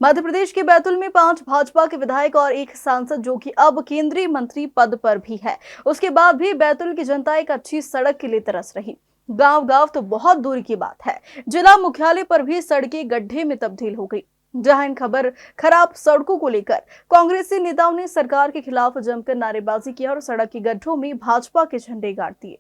मध्य प्रदेश के बैतूल में 5 भाजपा के विधायक और एक सांसद जो कि अब केंद्रीय मंत्री पद पर भी है, उसके बाद भी बैतूल की जनता एक अच्छी सड़क के लिए तरस रही। गांव-गांव तो बहुत दूर की बात है, जिला मुख्यालय पर भी सड़कें गड्ढे में तब्दील हो गई। जहां इन खराब सड़कों को लेकर कांग्रेसी नेताओं ने सरकार के खिलाफ जमकर नारेबाजी की और सड़क के गड्ढों में भाजपा के झंडे गाड़ दिए।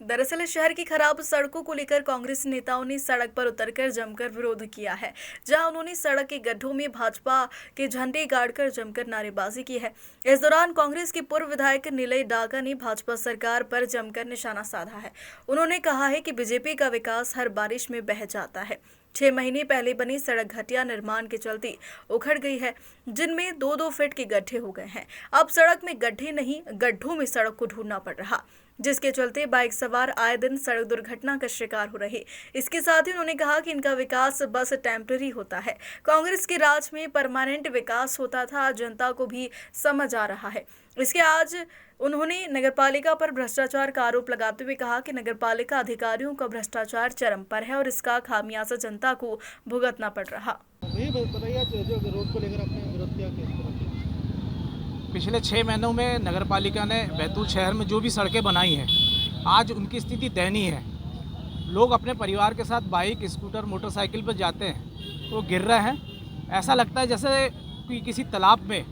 दरअसल शहर की खराब सड़कों को लेकर कांग्रेस नेताओं ने सड़क पर उतरकर जमकर विरोध किया है, जहां उन्होंने सड़क के गड्ढों में भाजपा के झंडे गाड़कर जमकर नारेबाजी की है। इस दौरान कांग्रेस के पूर्व विधायक नीलय डागा ने भाजपा सरकार पर जमकर निशाना साधा है। उन्होंने कहा है कि बीजेपी का विकास हर बारिश में बह जाता है। 6 महीने पहले बनी सड़क घटिया निर्माण के चलते उखड़ गई है, जिनमें 2-2 फीट के गड्ढे हो गए हैं। अब सड़क में गड्ढे नहीं, गड्ढों में सड़क को ढूंढना पड़ रहा, जिसके चलते बाइक सवार आए दिन सड़क दुर्घटना का शिकार हो रहे। इसके साथ ही उन्होंने कहा कि इनका विकास बस टेम्पररी होता है। कांग्रेस के राज में परमानेंट विकास होता था, जनता को भी समझ आ रहा है। इसके आज उन्होंने नगरपालिका पर भ्रष्टाचार का आरोप लगाते हुए कहा कि नगरपालिका अधिकारियों का भ्रष्टाचार चरम पर है और इसका खामियाजा जनता को भुगतना पड़ रहा। पिछले 6 महीनों में नगरपालिका ने बैतूल शहर में जो भी सड़कें बनाई हैं, आज उनकी स्थिति दयनीय है। लोग अपने परिवार के साथ बाइक, स्कूटर, मोटरसाइकिल पर जाते हैं तो गिर रहे हैं। ऐसा लगता है जैसे कि किसी तालाब में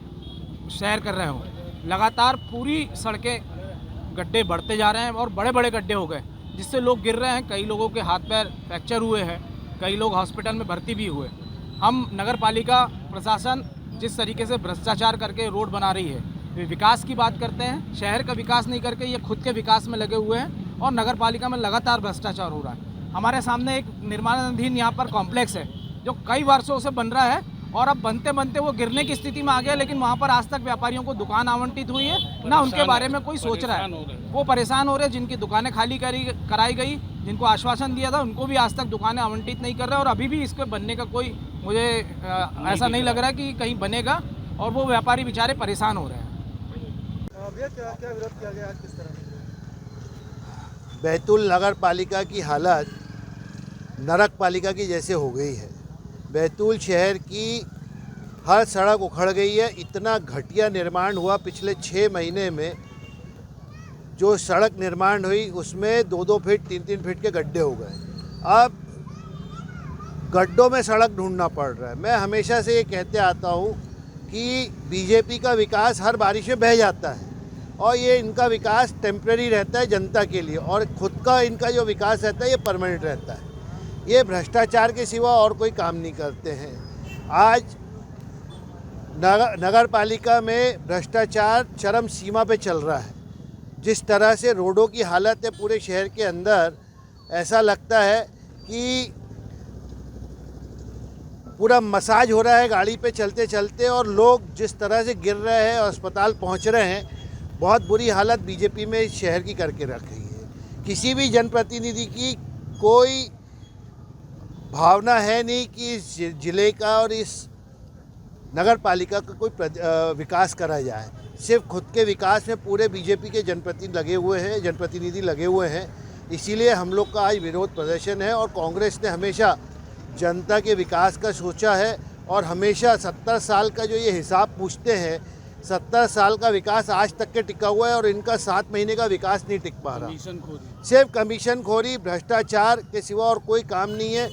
सैर कर रहे हों। लगातार पूरी सड़कें गड्ढे बढ़ते जा रहे हैं और बड़े बड़े गड्ढे हो गए, जिससे लोग गिर रहे हैं। कई लोगों के हाथ पैर फ्रैक्चर हुए हैं, कई लोग हॉस्पिटल में भर्ती भी हुए। हम नगरपालिका प्रशासन जिस तरीके से भ्रष्टाचार करके रोड बना रही है, वे विकास की बात करते हैं, शहर का विकास नहीं करके ये खुद के विकास में लगे हुए हैं और नगरपालिका में लगातार भ्रष्टाचार हो रहा है। हमारे सामने एक निर्माणाधीन यहाँ पर कॉम्प्लेक्स है जो कई वर्षों से बन रहा है और अब बनते बनते वो गिरने की स्थिति में आ गया, लेकिन वहाँ पर आज तक व्यापारियों को दुकान आवंटित हुई है ना, उनके बारे में कोई सोच रहा है। वो परेशान हो रहे हैं, जिनकी दुकानें खाली कराई गई, जिनको आश्वासन दिया था उनको भी आज तक दुकानें आवंटित नहीं कर रहे और अभी भी इसके बनने का कोई मुझे ऐसा नहीं लग रहा कि कहीं बनेगा और वो व्यापारी बेचारे परेशान हो रहे हैं। क्या विरोध किया गया आज, किस तरह? बैतूल नगर पालिका की हालत नरक पालिका की जैसे हो गई है। बैतूल शहर की हर सड़क उखड़ गई है। इतना घटिया निर्माण हुआ पिछले 6 महीने में। जो सड़क निर्माण हुई उसमें 2-2 फीट 3-3 फीट के गड्ढे हो गए। अब गड्ढों में सड़क ढूंढना पड़ रहा है। मैं हमेशा से ये कहते आता हूँ कि बीजेपी का विकास हर बारिश में बह जाता है और ये इनका विकास टेम्परेरी रहता है जनता के लिए, और खुद का इनका जो विकास रहता है ये परमानेंट रहता है। ये भ्रष्टाचार के सिवा और कोई काम नहीं करते हैं। आज नगर पालिका में भ्रष्टाचार चरम सीमा पे चल रहा है। जिस तरह से रोडों की हालत है पूरे शहर के अंदर, ऐसा लगता है कि पूरा मसाज हो रहा है गाड़ी पे चलते चलते, और लोग जिस तरह से गिर रहे हैं और अस्पताल पहुंच रहे हैं। बहुत बुरी हालत बीजेपी में शहर की करके रखी है। किसी भी जनप्रतिनिधि की कोई भावना है नहीं कि इस जिले का और इस नगर पालिका का कोई विकास करा जाए। सिर्फ खुद के विकास में पूरे बीजेपी के जनप्रतिनिधि लगे हुए हैं। इसीलिए हम लोग का आज विरोध प्रदर्शन है। और कांग्रेस ने हमेशा जनता के विकास का सोचा है और हमेशा 70 साल का जो ये हिसाब पूछते हैं, 70 साल का विकास आज तक के टिका हुआ है और इनका 7 महीने का विकास नहीं टिक पा रहा। सिर्फ कमीशन खोरी, भ्रष्टाचार के सिवा और कोई काम नहीं है।